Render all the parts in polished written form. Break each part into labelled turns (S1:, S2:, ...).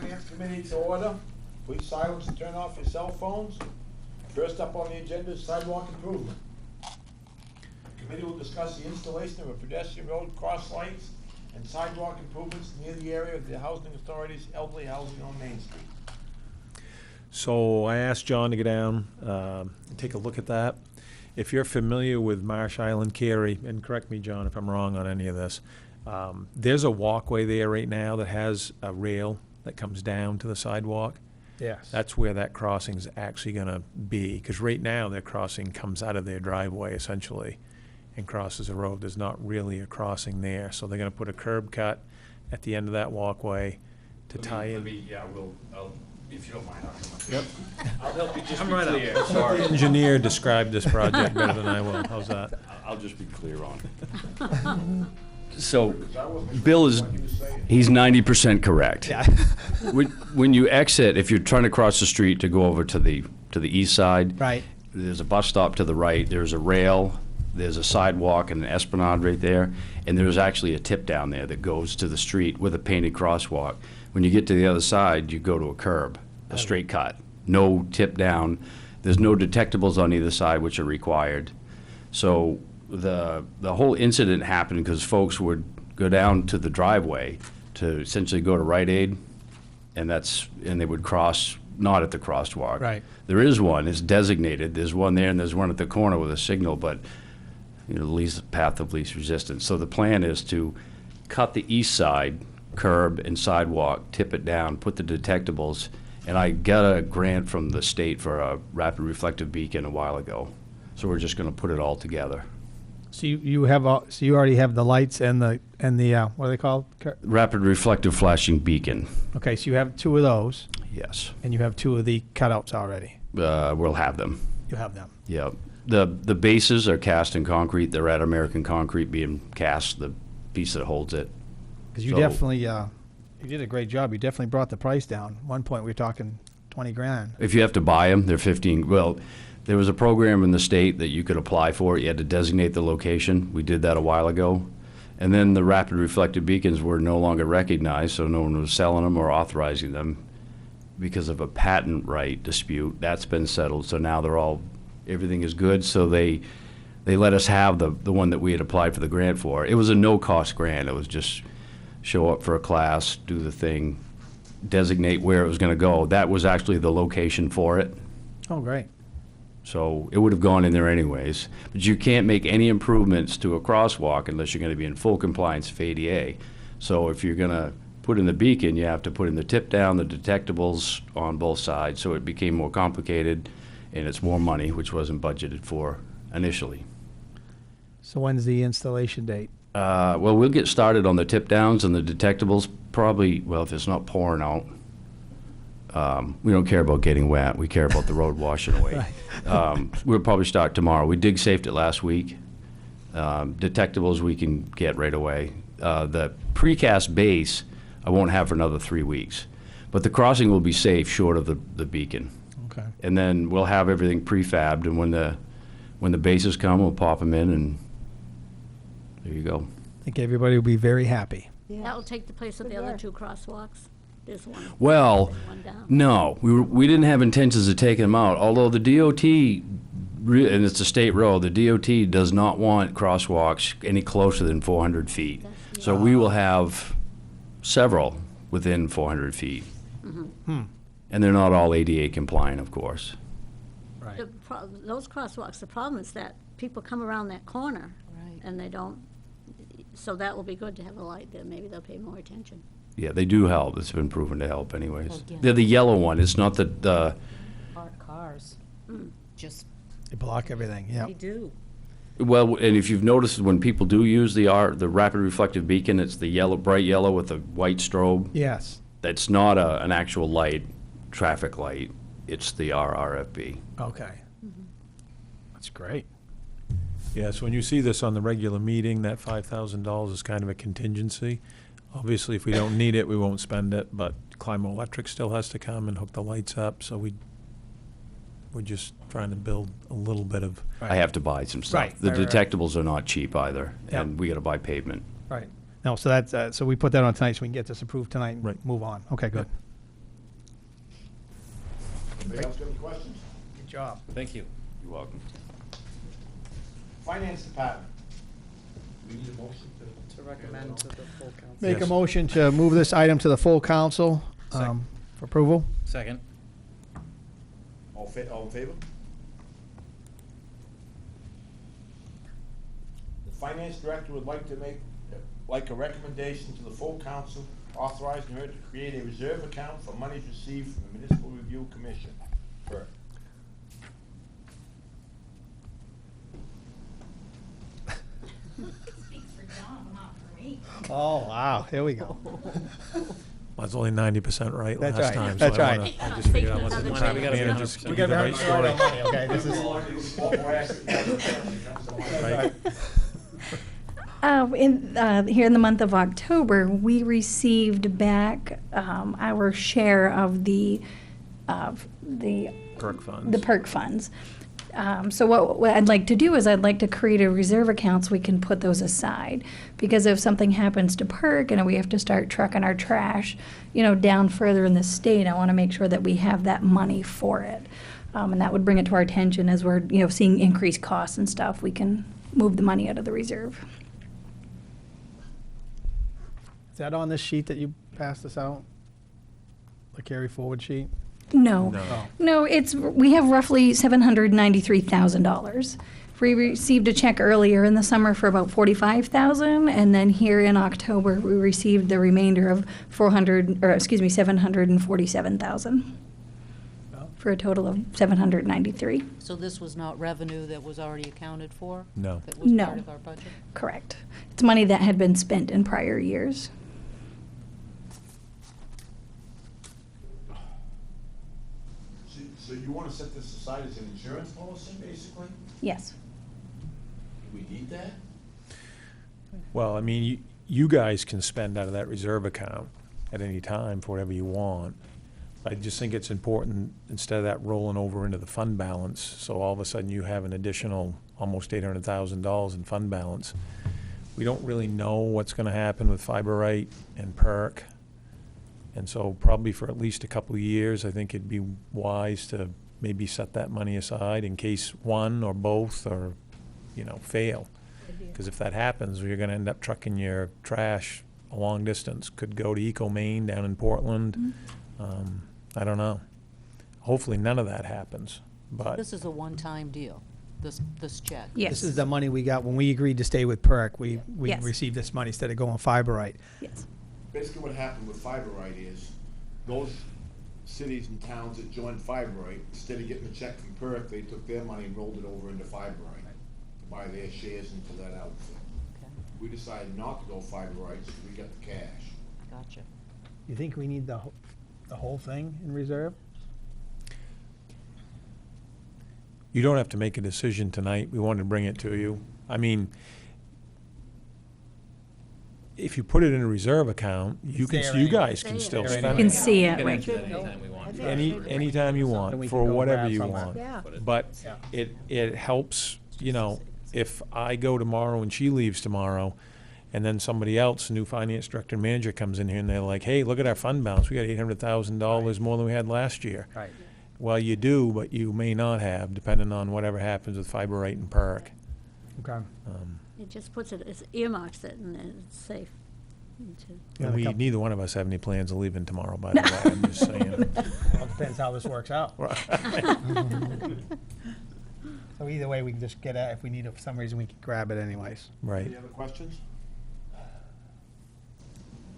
S1: Finance Committee to order. Please silence and turn off your cell phones. First up on the agenda is sidewalk improvement. The committee will discuss the installation of a pedestrian road, cross lights, and sidewalk improvements near the area of the Housing Authority's elderly housing on Main Street.
S2: So I asked John to go down and take a look at that. If you're familiar with Marsh Island Cary, and correct me, John, if I'm wrong on any of this, there's a walkway there right now that has a rail that comes down to the sidewalk.
S3: Yes.
S2: That's where that crossing is actually going to be, because right now their crossing comes out of their driveway essentially and crosses the road. There's not really a crossing there, so they're going to put a curb cut at the end of that walkway to tie in.
S4: I'll, if you don't mind, I'll come up.
S2: Yep.
S4: I'll help you just
S3: I'm
S4: be
S3: right up.
S4: clear.
S2: The
S4: Sorry.
S2: engineer described this project better than I will. How's that?
S4: I'll just be clear on it. So, Bill is, he's 90% correct.
S3: Yeah.
S4: When you exit, if you're trying to cross the street to go over to the east side,
S3: Right.
S4: there's a bus stop to the right, there's a rail, there's a sidewalk and an esplanade right there, and there's actually a tip down there that goes to the street with a painted crosswalk. When you get to the other side, you go to a curb, a straight cut, no tip down. There's no detectables on either side, which are required. So the whole incident happened because folks would go down to the driveway to essentially go to Rite Aid, and they would cross not at the crosswalk.
S3: Right.
S4: There is one, it's designated. There's one there and there's one at the corner with a signal, but the least path of least resistance. So the plan is to cut the east side curb and sidewalk, tip it down, put the detectables, and I got a grant from the state for a rapid reflective beacon a while ago. So we're just going to put it all together.
S3: So you already have the lights and the what are they called?
S4: Rapid reflective flashing beacon,
S3: Okay, so you have two of those,
S4: yes.
S3: and you have two of the cutouts already.
S4: We'll have them.
S3: You have them.
S4: Yeah. The bases are cast in concrete. They're at American Concrete being cast, the piece that holds it.
S3: Because you
S4: So-
S3: definitely, you did a great job. You definitely brought the price down. At one point, we were talking 20 grand.
S4: If you have to buy them, they're 15. Well, there was a program in the state that you could apply for. You had to designate the location. We did that a while ago. And then the rapid reflective beacons were no longer recognized, so no one was selling them or authorizing them because of a patent right dispute. That's been settled, so now everything is good. So they let us have the one that we had applied for the grant for. It was a no-cost grant. It was just show up for a class, do the thing, designate where it was going to go. That was actually the location for it.
S3: Oh, great.
S4: So it would have gone in there anyways. But you can't make any improvements to a crosswalk unless you're going to be in full compliance with ADA. So if you're going to put in the beacon, you have to put in the tip down, the detectables on both sides. So it became more complicated, and it's more money, which wasn't budgeted for initially.
S3: So when's the installation date?
S4: Well, we'll get started on the tip downs and the detectables probably, well, if it's not pouring out. We don't care about getting wet. We care about the road washing away. We'll probably start tomorrow. We dig safed it last week. Detectables we can get right away. The precast base I won't have for another 3 weeks. But the crossing will be safe short of the beacon.
S3: Okay.
S4: And then we'll have everything prefabbed, and when the bases come, we'll pop them in, and there you go.
S3: I think everybody will be very happy.
S5: That will take the place of the other two crosswalks. There's one.
S4: Well,
S5: One down.
S4: no, we didn't have intentions of taking them out, although the DOT, and it's a state road, the DOT does not want crosswalks any closer than 400 feet. So we will have several within 400 feet. And they're not all ADA compliant, of course.
S3: Right.
S5: Those crosswalks, the problem is that people come around that corner.
S6: Right.
S5: And they don't, so that will be good to have a light there. Maybe they'll pay more attention.
S4: Yeah, they do help. It's been proven to help anyways.
S6: Well, yeah.
S4: They're the yellow one. It's not the,
S6: Parked cars, just,
S3: They block everything, yeah.
S6: they do.
S4: well, and if you've noticed, when people do use the rapid reflective beacon, it's the yellow, bright yellow with the white strobe.
S3: Yes.
S4: That's not an actual light, traffic light. It's the RRFB.
S3: Okay. That's great.
S2: Yeah, so when you see this on the regular meeting, that $5,000 is kind of a contingency. Obviously, if we don't need it, we won't spend it, but Climate Electric still has to come and hook the lights up, so we're just trying to build a little bit of,
S4: I have to buy some stuff.
S3: Right,
S4: The
S3: right, right.
S4: detectables are not cheap either,
S3: Yep.
S4: and we got to buy pavement.
S3: Right. No, so that's, so we put that on tonight so we can get this approved tonight and
S2: Right.
S3: move on. Okay, good.
S1: Anybody else got any questions?
S3: Good job.
S7: Thank you.
S4: You're welcome.
S1: Finance Department. We need a motion to.
S7: To recommend to the full council.
S3: Make a
S2: Yes.
S3: motion to move this item to the full council for approval.
S7: Second.
S1: All in favor? The finance director would like to make, a recommendation to the full council authorizing her to create a reserve account for monies received from the Municipal Review Commission. For
S6: Speaks for John, not for me.
S3: Oh, wow, here we go.
S2: I was only 90% right
S3: That's
S2: last
S3: right,
S2: time.
S3: that's
S2: so I
S3: right.
S2: wanna- I just figured I
S5: Taking
S2: wasn't
S5: another
S2: trying
S5: chance.
S2: to
S7: We gotta
S2: just
S7: be
S2: give you the right story.
S3: Okay, this is.
S2: Right.
S8: Here in the month of October, we received back our share of the
S2: Perk funds.
S8: the perk funds. So what I'd like to do is I'd like to create a reserve account so we can put those aside. Because if something happens to perk and we have to start trucking our trash, down further in the state, I want to make sure that we have that money for it. And that would bring it to our attention as we're, seeing increased costs and stuff. We can move the money out of the reserve.
S3: Is that on this sheet that you passed us out? The carry forward sheet?
S8: No.
S2: No.
S8: No, we have roughly $793,000. We received a check earlier in the summer for about $45,000, and then here in October, we received the remainder of $747,000.
S3: Oh.
S8: For a total of $793.
S6: So this was not revenue that was already accounted for?
S2: No.
S6: That was
S8: No.
S6: part of our budget?
S8: Correct. It's money that had been spent in prior years.
S1: So you wanna set this aside as an insurance policy, basically?
S8: Yes.
S1: Do we need that?
S2: Well, I mean, you guys can spend out of that reserve account at any time for whatever you want. I just think it's important, instead of that rolling over into the fund balance, so all of a sudden you have an additional almost $800,000 in fund balance. We don't really know what's gonna happen with Fiberite and Perk. And so probably for at least a couple of years, I think it'd be wise to maybe set that money aside in case one or both or, fail. Because if that happens, you're gonna end up trucking your trash a long distance. Could go to Eco Maine down in Portland. I don't know. Hopefully none of that happens, but.
S6: This is a one-time deal, this check?
S8: Yes.
S3: This is the money we got when we agreed to stay with PERC. We
S8: Yes.
S3: received this money instead of going Fiberite.
S8: Yes.
S1: Basically what happened with Fiberite is, those cities and towns that joined Fiberite, instead of getting a check from PERC, they took their money and rolled it over into Fiberite to buy their shares into that outfit.
S6: Okay,
S1: We decided not to go Fiberite, so we got the cash.
S6: gotcha.
S3: You think we need the whole thing in reserve?
S2: You don't have to make a decision tonight. We wanted to bring it to you. I mean, if you put it in a reserve account, you
S3: It's there
S2: you
S3: anyway.
S2: guys can
S5: There
S2: still
S5: you
S8: You
S2: spend
S8: can
S2: it.
S8: see it,
S7: Get
S8: right.
S7: into that anytime we want.
S2: Anytime you
S3: Then
S2: want,
S3: we
S2: for
S3: can go
S2: whatever
S3: grab
S2: you
S3: something.
S2: want.
S5: Yeah.
S2: But
S3: Yeah.
S2: it helps, if I go tomorrow and she leaves tomorrow, and then somebody else, new finance director and manager comes in here and they're like, hey, look at our fund balance, we got $800,000 more than we had last year.
S3: Right.
S2: Well, you do, but you may not have, depending on whatever happens with Fiberite and Perk.
S3: Okay.
S5: It just puts it, it earmarks it and then it's safe.
S3: Yeah,
S2: And
S3: the couple-
S2: neither one of us have any plans of leaving tomorrow, by the way, I'm just saying.
S3: Well, it depends how this works out. So either way, we can just get it. If we need it for some reason, we can grab it anyways.
S2: Right.
S1: Any other questions?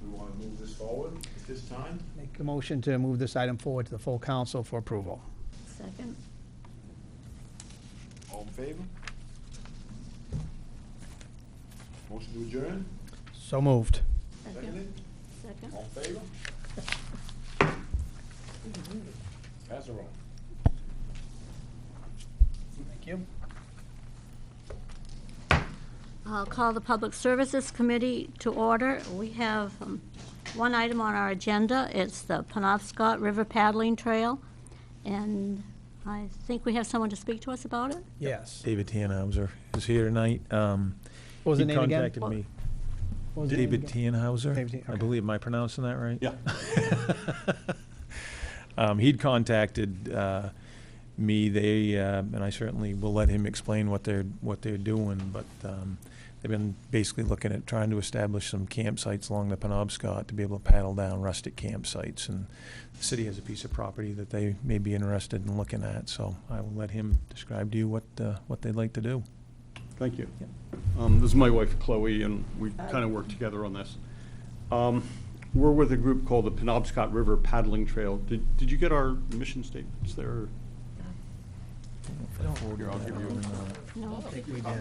S1: We wanna move this forward at this time?
S3: Make a motion to move this item forward to the full council for approval.
S5: Second.
S1: All in favor? Motion to adjourn?
S3: So moved.
S1: Seconded?
S5: Second.
S1: All in favor? Pass the roll.
S3: Thank you.
S5: I'll call the Public Services Committee to order. We have one item on our agenda. It's the Penobscot River Paddling Trail. And I think we have someone to speak to us about it.
S3: Yes.
S2: David Tannhauser is here tonight.
S3: What was the
S2: He
S3: name again?
S2: contacted me.
S3: What was the name
S2: David
S3: again?
S2: Tannhauser,
S3: David Tan-
S2: I
S3: okay.
S2: believe. Am I pronouncing that right?
S1: Yeah.
S2: He'd contacted me. They and I certainly will let him explain what they're doing. But they've been basically looking at trying to establish some campsites along the Penobscot to be able to paddle down rustic campsites. And the city has a piece of property that they may be interested in looking at. So I will let him describe to you what they'd like to do.
S9: Thank you. This is my wife Chloe, and we kind of work together on this. We're with a group called the Penobscot River Paddling Trail. Did you get our mission statements there? Here, I'll give you.
S5: No.
S3: I think we did. I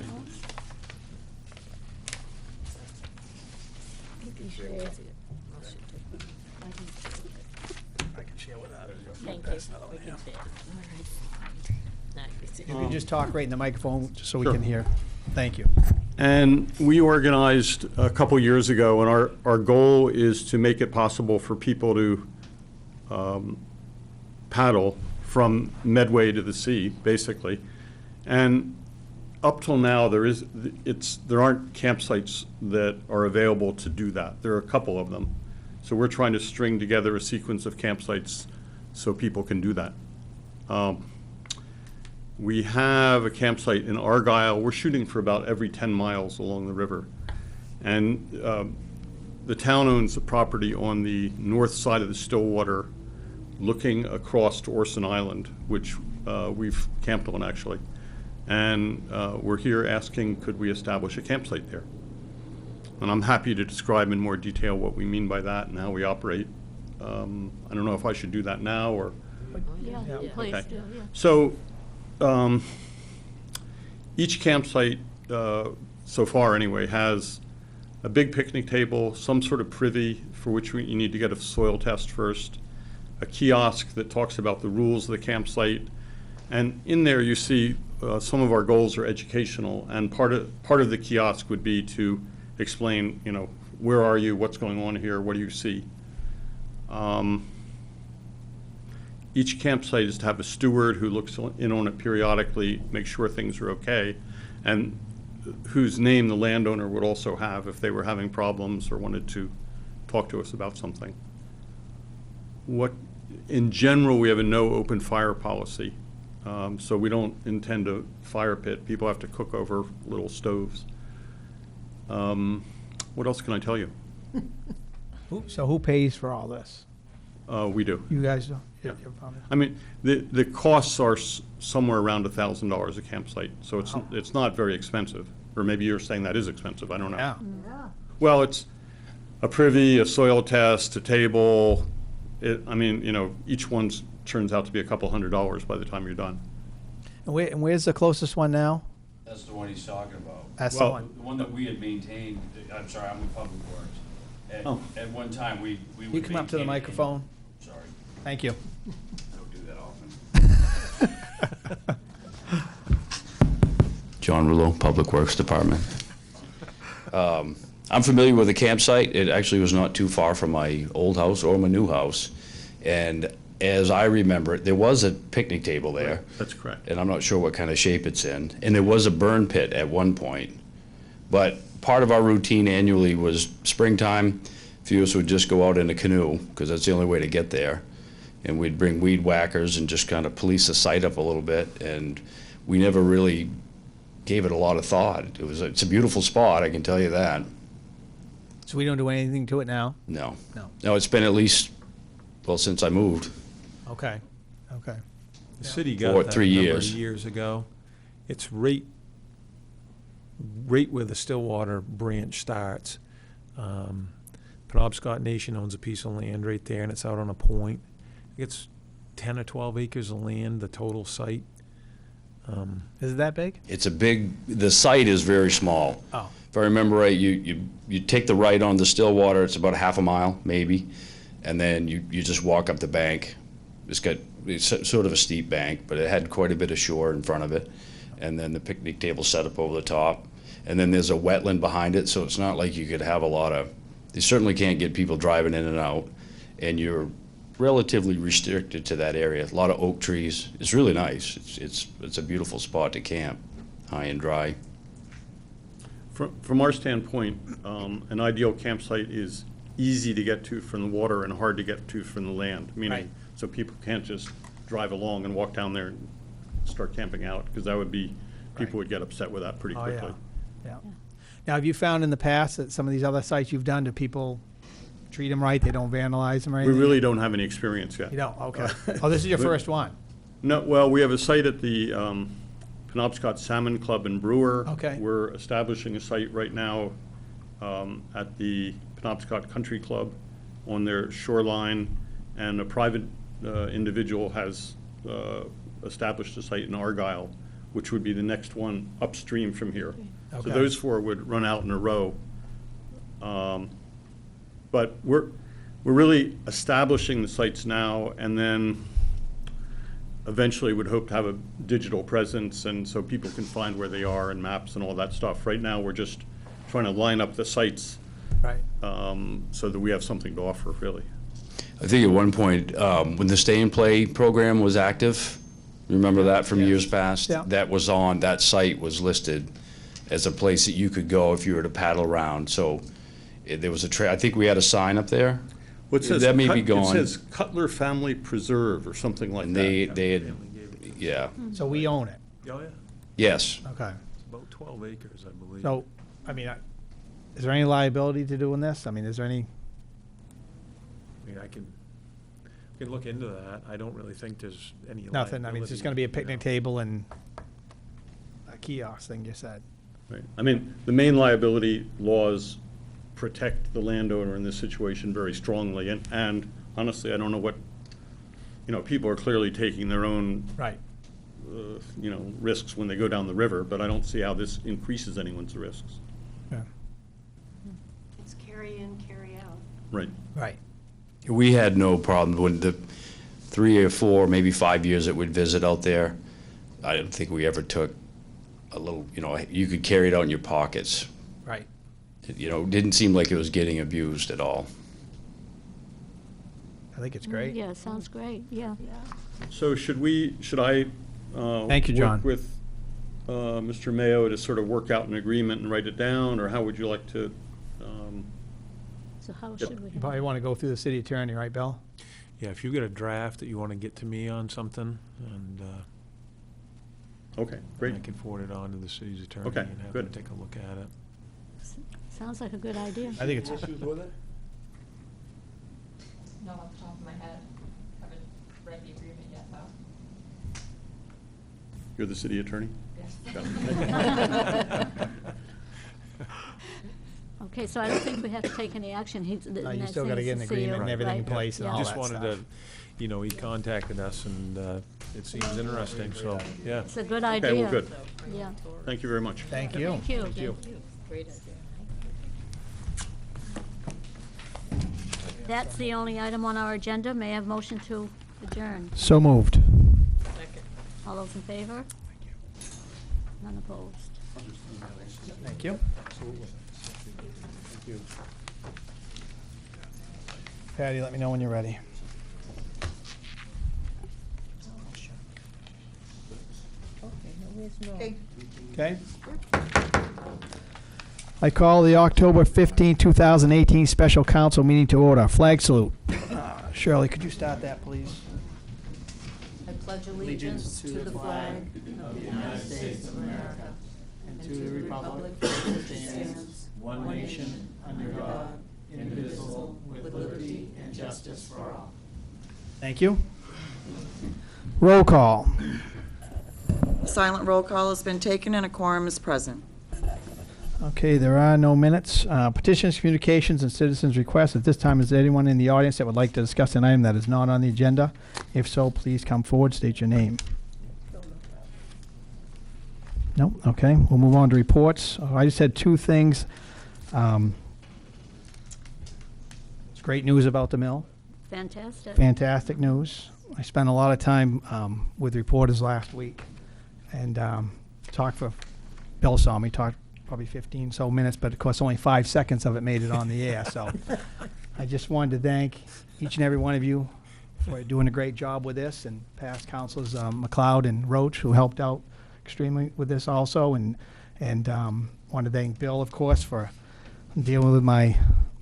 S3: can share with others.
S7: Thank you. We can see it. All right. Now you see it.
S3: If you just talk right in the microphone, just so we
S9: Sure.
S3: can hear. Thank you.
S9: And we organized a couple years ago, and our goal is to make it possible for people to paddle from Medway to the sea, basically. And up till now, there aren't campsites that are available to do that. There are a couple of them. So we're trying to string together a sequence of campsites so people can do that. We have a campsite in Argyle. We're shooting for about every 10 miles along the river. And the town owns the property on the north side of the Stillwater, looking across to Orson Island, which we've camped on, actually. And we're here asking, could we establish a campsite there? And I'm happy to describe in more detail what we mean by that and how we operate. I don't know if I should do that now or...
S5: Yeah, please
S9: Okay.
S5: do, yeah.
S9: So, each campsite, so far anyway, has a big picnic table, some sort of privy for which you need to get a soil test first, a kiosk that talks about the rules of the campsite, and in there you see some of our goals are educational, and part of the kiosk would be to explain, where are you, what's going on here, what do you see. Each campsite is to have a steward who looks in on it periodically, make sure things are okay, and whose name the landowner would also have if they were having problems or wanted to talk to us about something. In general, we have a no open fire policy, so we don't intend a fire pit. People have to cook over little stoves. What else can I tell you?
S3: So who pays for all this?
S9: We do.
S3: You guys do?
S9: Yeah.
S3: Your promise?
S9: I mean, the costs are somewhere around $1,000 a campsite, so it's not very expensive. Or maybe you're saying that is expensive, I don't know.
S3: Yeah.
S9: Well, it's a privy, a soil test, a table. Each one turns out to be a couple $100s by the time you're done.
S3: And where's the closest one now?
S4: That's the one he's talking about.
S3: That's
S9: Well,
S3: the one.
S4: The one that we had maintained, I'm sorry, I'm with Public Works.
S9: Oh.
S4: At one time, we would
S3: You come up to the
S4: maintain it.
S3: microphone.
S4: Sorry,
S3: Thank you.
S4: don't do that often. John Rouleau, Public Works Department. I'm familiar with the campsite. It actually was not too far from my old house or my new house. And as I remember it, there was a picnic table there.
S9: That's correct.
S4: And I'm not sure what kind of shape it's in. And there was a burn pit at one point. But part of our routine annually was springtime, a few of us would just go out in a canoe, because that's the only way to get there. And we'd bring weed whackers and just kind of police the site up a little bit. And we never really gave it a lot of thought. It's a beautiful spot, I can tell you that.
S3: So we don't do anything to it now?
S4: No.
S3: No.
S4: No, it's been at least, well, since I moved.
S3: Okay. Okay.
S2: The city got
S4: For
S2: that
S4: 3
S2: a number
S4: years.
S2: of years ago. It's right where the Stillwater branch starts. Penobscot Nation owns a piece of land right there, and it's out on a point. It's 10 or 12 acres of land, the total site.
S3: Is it that big?
S4: It's the site is very small.
S3: Oh.
S4: If I remember right, you take the right on the Stillwater, it's about a half a mile, maybe, and then you just walk up the bank. It's sort of a steep bank, but it had quite a bit of shore in front of it, and then the picnic table set up over the top, and then there's a wetland behind it, so it's not like you could have you certainly can't get people driving in and out, and you're relatively restricted to that area. A lot of oak trees. It's really nice. It's a beautiful spot to camp, high and dry.
S9: From our standpoint, an ideal campsite is easy to get to from the water and hard to get to from the land,
S3: Right.
S9: meaning, so people can't just drive along and walk down there and start camping out, because that would be, people would get upset with that pretty
S3: Oh,
S9: quickly.
S3: yeah. Now, have you found in the past that some of these other sites you've done, do people treat them right? They don't vandalize them or
S9: We
S3: anything?
S9: really don't have any experience yet.
S3: You don't? Okay. Oh, this is your first one?
S9: No, well, we have a site at the Penobscot Salmon Club and Brewer.
S3: Okay.
S9: We're establishing a site right now at the Penobscot Country Club on their shoreline, and a private individual has established a site in Argyle, which would be the next one upstream from here. So
S3: Okay.
S9: those four would run out in a row. But we're really establishing the sites now, and then eventually would hope to have a digital presence, and so people can find where they are and maps and all that stuff. Right now, we're just trying to line up the sites
S3: Right.
S9: so that we have something to offer, really.
S4: I think at one point, when the Stay and Play program was active, remember that from years past?
S3: Yeah.
S4: That was on, that site was listed as a place that you could go if you were to paddle around. So there was I think we had a sign up there.
S9: What says
S4: That may be
S9: It
S4: gone.
S9: says Cutler Family Preserve or something like
S4: And
S9: that.
S4: they had, yeah,
S3: So we own it?
S2: Oh, yeah.
S4: yes.
S3: Okay.
S2: It's about 12 acres, I believe.
S3: So, I mean, is there any liability to doing this? I mean, is there any?
S2: I mean, I can look into that. I don't really think there's any
S3: Nothing, I mean, it's just gonna be a
S2: liability,
S3: picnic table and a kiosk thing you said.
S9: Right. I mean, the main liability laws protect the landowner in this situation very strongly, and honestly, I don't know what, people are clearly taking their own,
S3: Right.
S9: risks when they go down the river, but I don't see how this increases anyone's risks.
S3: Yeah.
S7: It's carry in, carry out.
S9: Right.
S3: Right.
S4: We had no problem when the 3 or 4, maybe 5 years that we'd visit out there. I don't think we ever took a little, you could carry it out in your pockets.
S3: Right.
S4: It didn't seem like it was getting abused at all.
S3: I think it's great.
S5: Yeah, sounds great, yeah.
S9: So should I
S3: Thank you, John.
S9: work with Mr. Mayo to sort of work out an agreement and write it down, or how would you like to?
S5: So how should we?
S3: You probably want to go through the city attorney, right, Bill?
S2: Yeah, if you get a draft that you want to get to me on something, and
S9: Okay, great.
S2: I can forward it on to the city's attorney
S9: Okay,
S2: and have
S9: good.
S2: them take a look at it.
S5: Sounds like a good idea.
S3: I think it's,
S1: Issues with it?
S10: Not off the top of my head. Haven't read the agreement yet, though.
S9: You're the city attorney?
S10: Yes.
S5: Okay, so I don't think we have to take any action. The
S3: No, you
S5: next
S3: still
S5: thing
S3: gotta
S5: is
S3: get an
S5: to see
S3: agreement and
S5: it,
S3: everything in
S5: right,
S3: place and
S5: yeah.
S3: all
S2: Just
S3: that
S2: wanted
S3: stuff.
S2: to, he contacted us, and it seems interesting, so, yeah.
S5: It's a good
S9: Okay,
S5: idea.
S9: well, good.
S5: Yeah.
S9: Thank you very much.
S3: Thank you.
S5: Thank you.
S2: Thank you.
S10: Great idea.
S5: That's the only item on our agenda. May I have motion to adjourn?
S3: So moved.
S10: Second.
S5: All those in favor? None opposed.
S3: Thank you. Patty, let me know when you're ready. Okay. I call the October 15, 2018 special council meeting to order. Flag salute. Shirley, could you start that, please?
S6: I pledge allegiance to the flag of the United States of America and to the republic for which it stands, one nation, under God, indivisible, with liberty and justice for all.
S3: Thank you. Roll call.
S11: Silent roll call has been taken and a quorum is present.
S3: Okay, there are no minutes. Petitions, communications, and citizens' requests. At this time, is there anyone in the audience that would like to discuss an item that is not on the agenda? If so, please come forward, state your name. No? Okay, we'll move on to reports. I just had 2 things. It's great news about the mill.
S5: Fantastic.
S3: Fantastic news. I spent a lot of time with reporters last week and Bill saw me talk probably 15 so minutes, but of course only 5 seconds of it made it on the air. So I just wanted to thank each and every one of you for doing a great job with this, and past councilors McLeod and Roach, who helped out extremely with this also, and want to thank Bill, of course, for dealing with my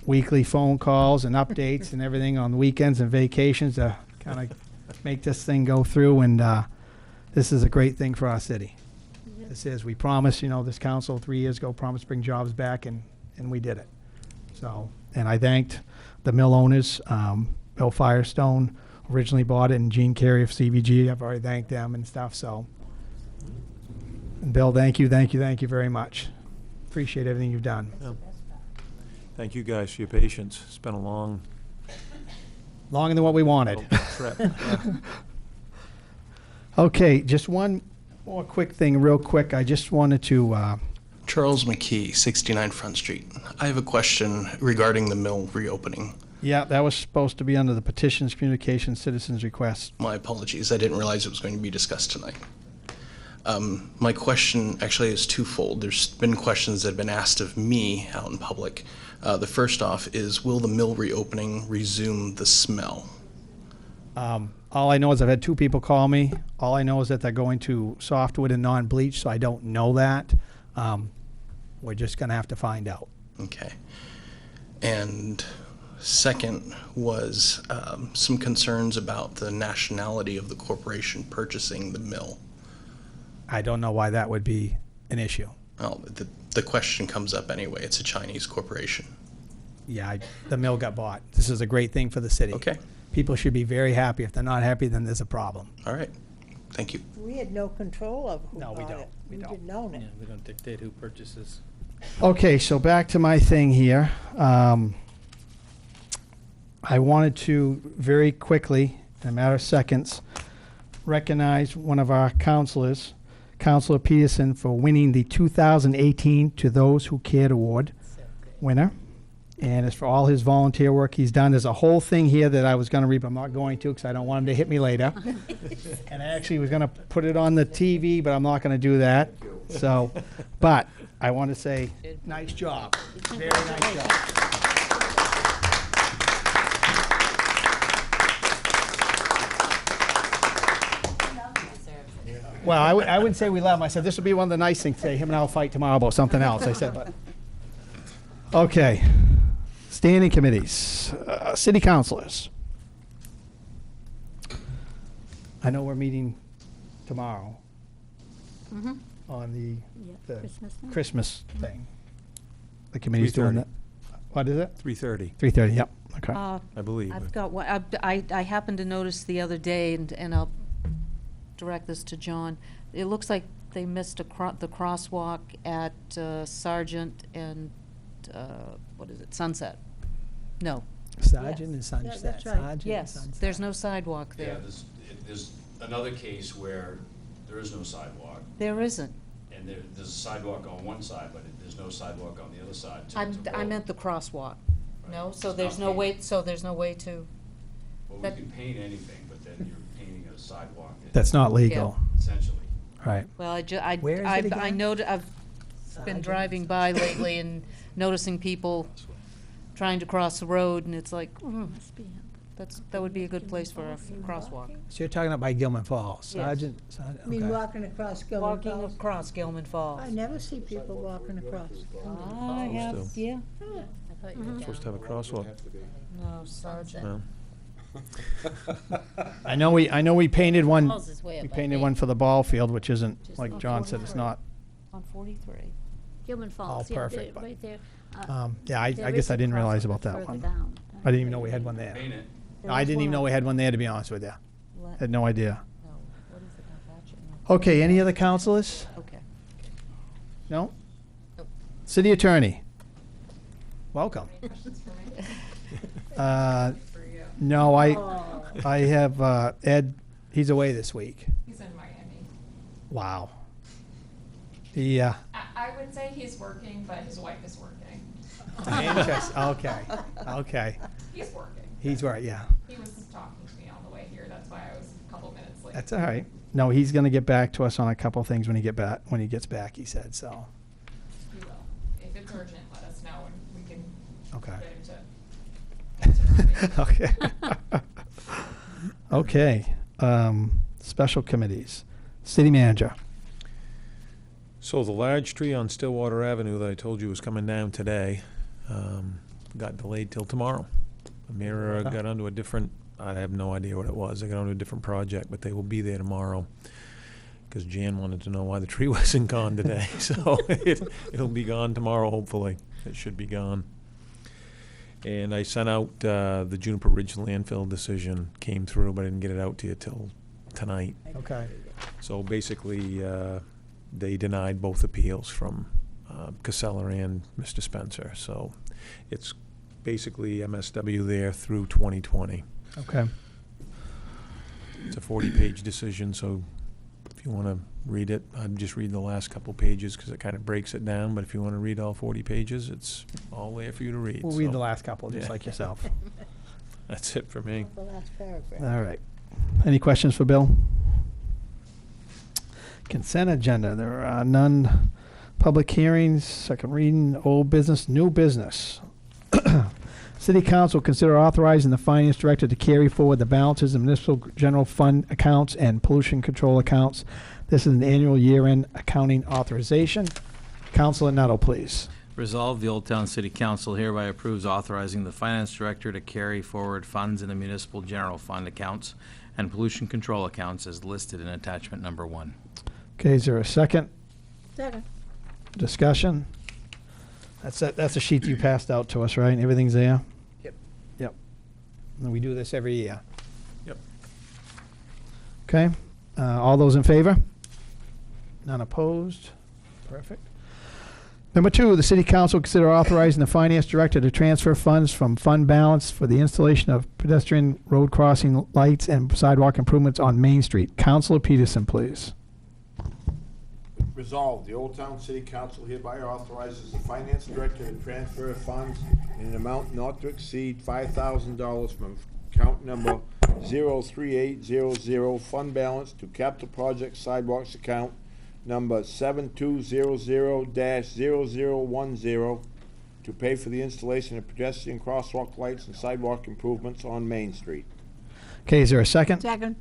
S3: weekly phone calls and updates and everything on weekends and vacations to kind of make this thing go through. And this is a great thing for our city. This is, we promised, this council 3 years ago promised to bring jobs back, and we did it. So, and I thanked the mill owners, Bill Firestone originally bought it, and Gene Carey of CVG. I've already thanked them and stuff. So, and Bill, thank you very much. Appreciate everything you've done.
S2: Yeah. Thank you guys for your patience. It's been a long
S3: Longer than what we wanted.
S2: trip. Yeah.
S3: Okay, just one more quick thing, real quick. I just wanted to,
S12: Charles McKee, 69 Front Street. I have a question regarding the mill reopening.
S3: yeah, that was supposed to be under the petitions, communications, citizens' requests.
S12: My apologies, I didn't realize it was going to be discussed tonight. My question actually is twofold. There's been questions that have been asked of me out in public. The first off is, will the mill reopening resume the smell?
S3: All I know is I've had 2 people call me. All I know is that they're going to softwood and non-bleach, so I don't know that. We're just going to have to find out.
S12: Okay. And second was some concerns about the nationality of the corporation purchasing the mill.
S3: I don't know why that would be an issue.
S12: Well, the question comes up anyway. It's a Chinese corporation.
S3: Yeah, the mill got bought. This is a great thing for the city.
S12: Okay.
S3: People should be very happy. If they're not happy, then there's a problem.
S12: All right. Thank you.
S6: We had no control of who
S3: No, we
S6: bought
S3: don't.
S6: it.
S3: We don't.
S6: didn't own it.
S7: We don't dictate who purchases.
S3: Okay, so back to my thing here. I wanted to very quickly, in a matter of seconds, recognize one of our counselors, Councilor Peterson, for winning the 2018 To Those Who Cared Award winner. And it's for all his volunteer work he's done. There's a whole thing here that I was going to read, but I'm not going to because I don't want him to hit me later. And I actually was going to put it on the TV, but I'm not going to do that. So, but I want to say, nice job. Very nice job. Well, I wouldn't say we love him. I said this would be one of the nice things to say. Him and I will fight tomorrow about something else. I said, but okay. Standing committees, city councilors. I know we're meeting tomorrow
S5: Mhm.
S3: on the
S5: Yeah, Christmas night.
S3: Christmas thing. The committee's doing
S2: 3:30.
S3: that. What is it?
S2: 3:30,
S3: 3:30. Yep. Okay.
S2: I believe.
S6: I've got one, I happened to notice the other day, and I'll direct this to John. It looks like they missed the crosswalk at Sargent and, what is it, Sunset? No.
S3: Sergeant and Sunset.
S6: That's right.
S3: Sergeant and
S6: Yes,
S3: Sunset.
S6: there's no sidewalk
S4: Yeah,
S6: there.
S4: there's another case where there is no sidewalk,
S6: There isn't.
S4: and there's a sidewalk on one side, but there's no sidewalk on the other side. to
S6: I
S4: road.
S6: meant the crosswalk. No,
S4: Right.
S6: so
S4: It's
S6: there's
S4: not
S6: no way,
S4: painted.
S6: to,
S4: Well, we
S6: that-
S4: can paint anything, but then you're painting a sidewalk.
S3: That's not legal.
S4: Essentially.
S3: Right.
S6: well,
S3: Where is it
S6: I
S3: again?
S6: I've been driving by lately and noticing people trying to cross the road, and it's like,
S5: Must be it.
S6: that would be a good place for a crosswalk.
S3: So you're talking about by Gilman Falls.
S6: Yes.
S3: Sergeant.
S13: I mean,
S3: Okay.
S13: walking across Gilman
S6: Walking
S13: Falls.
S6: across Gilman Falls.
S13: I never see people walking across.
S6: I have,
S2: Still.
S6: yeah.
S10: I thought you were
S2: Supposed to have a crosswalk.
S6: No, Sergeant.
S2: No.
S3: I know we painted one.
S10: Falls is way up
S3: We
S10: by
S3: painted
S10: me.
S3: one for the ball field, which isn't,
S6: Just
S3: like
S6: on
S3: John said, it's
S6: 43.
S3: not.
S6: On 43.
S5: Gilman Falls, yeah,
S3: perfect,
S5: they're
S3: but,
S5: right there.
S3: Yeah, I
S5: There
S3: guess
S5: is
S3: I
S5: a
S3: didn't realize
S5: crosswalk
S3: about that
S5: further
S3: one.
S5: down.
S3: I didn't even know we had one there.
S4: Paint it.
S3: I didn't even know we had one there, to be honest with you.
S6: Let-
S3: Had no idea.
S6: No, what is it, Apache? No.
S3: Okay, any other councilors?
S6: Okay.
S3: No?
S10: Nope.
S3: City attorney? Welcome. No, I have Ed, he's away this week.
S10: He's in Miami.
S3: Wow. Yeah.
S10: I would say he's working, but his wife is working.
S3: Interesting. Okay.
S10: He's working.
S3: He's right, yeah.
S10: He was talking to me on the way here. That's why I was a couple minutes late.
S3: That's all right. No, he's gonna get back to us on a couple things when he gets back, he said, so.
S10: He will. If it's urgent, let us know and we can
S3: Okay.
S10: get him to answer.
S3: Okay. Okay, special committees. City manager.
S2: So the large tree on Stillwater Avenue that I told you was coming down today, got delayed till tomorrow. Amira got onto a different, I have no idea what it was. They got onto a different project, but they will be there tomorrow. Because Jan wanted to know why the tree wasn't gone today. So it'll be gone tomorrow, hopefully. It should be gone. And I sent out the Juniper Ridge landfill decision, came through, but I didn't get it out to you till tonight.
S3: Okay.
S2: So basically, they denied both appeals from Casella and Mr. Spencer. So it's basically MSW there through 2020.
S3: Okay.
S2: It's a 40-page decision, so if you want to read it, I'd just read the last couple pages because it kind of breaks it down. But if you want to read all 40 pages, it's all there for you to read.
S3: We'll read
S2: so.
S3: the last couple, just
S2: Yeah.
S3: like yourself.
S2: That's it for me.
S13: The last paragraph.
S3: All right. Any questions for Bill? Consent agenda. There are none. Public hearings, second reading, old business, new business. City Council consider authorizing the Finance Director to carry forward the balances of municipal general fund accounts and pollution control accounts. This is an annual year-end accounting authorization. Councilor Nettle, please.
S14: Resolved, the Old Town City Council hereby approves authorizing the Finance Director to carry forward funds in the municipal general fund accounts and pollution control accounts as listed in attachment number 1.
S3: Okay, is there a second?
S13: Second.
S3: Discussion? That's a sheet you passed out to us, right? Everything's there?
S11: Yep.
S3: Yep. And we do this every year.
S2: Yep.
S3: Okay. All those in favor? None opposed? Perfect. Number 2, the City Council consider authorizing the Finance Director to transfer funds from fund balance for the installation of pedestrian road crossing lights and sidewalk improvements on Main Street. Councilor Peterson, please.
S1: Resolved, the Old Town City Council hereby authorizes the Finance Director to transfer funds in an amount not to exceed $5,000 from account number 03800 fund balance to capital project sidewalks account number 7200-0010 to pay for the installation of pedestrian crosswalk lights and sidewalk improvements on Main Street.
S3: Okay, is there a second?
S13: Second.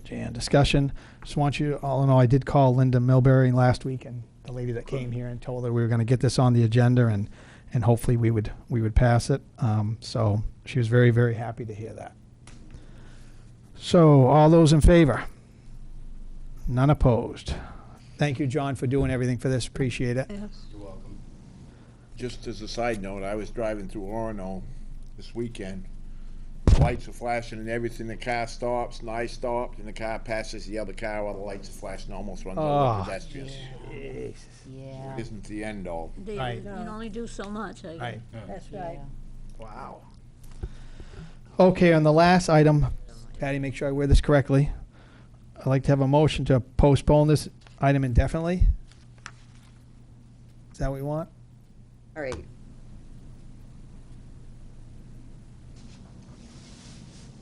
S3: Jan, discussion. Just want you all to know I did call Linda Milbury last week, and the lady that came here, and told her we were going to get this on the agenda, and hopefully we would pass it. So she was very, very happy to hear that. So all those in favor? None opposed. Thank you, John, for doing everything for this. Appreciate it.
S13: Yes.
S1: You're welcome. Just as a side note, I was driving through Orono this weekend. The lights are flashing and everything. The car stops, and I stopped, and the car passes the other car while the lights are flashing, almost runs over pedestrians.
S13: Yeah.
S1: It isn't the end all.
S5: They
S3: Right.
S5: can only do so much, I guess.
S3: Right.
S13: That's right.
S3: Wow. Okay, on the last item, Patty, make sure I wear this correctly. I'd like to have a motion to postpone this item indefinitely. Is that what we want?
S11: All right.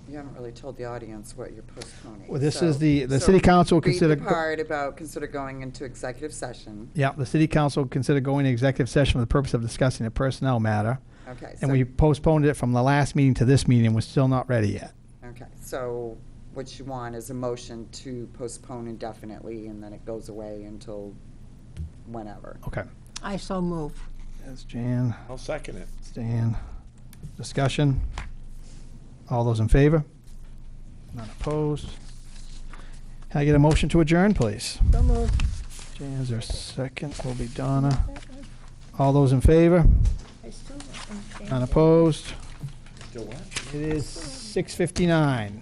S11: You haven't really told the audience what you're postponing.
S3: Well, this
S11: so-
S3: is the
S11: so
S3: City Council
S11: read
S3: consider.
S11: the part about consider going into executive session.
S3: Yeah, the City Council consider going to executive session for the purpose of discussing a personnel matter.
S11: Okay.
S3: And we postponed it from the last meeting to this meeting. We're still not ready yet.
S11: Okay, so what you want is a motion to postpone indefinitely, and then it goes away until whenever.
S3: Okay.
S13: I so move.
S3: That's Jan.
S1: I'll second it.
S3: Stan. Discussion. All those in favor? None opposed. Can I get a motion to adjourn, please?
S13: So move.
S3: Jan, is there a second? Will be Donna. All those in favor?
S13: I still don't understand.
S3: None opposed.
S1: Still what?
S3: It is 6:59.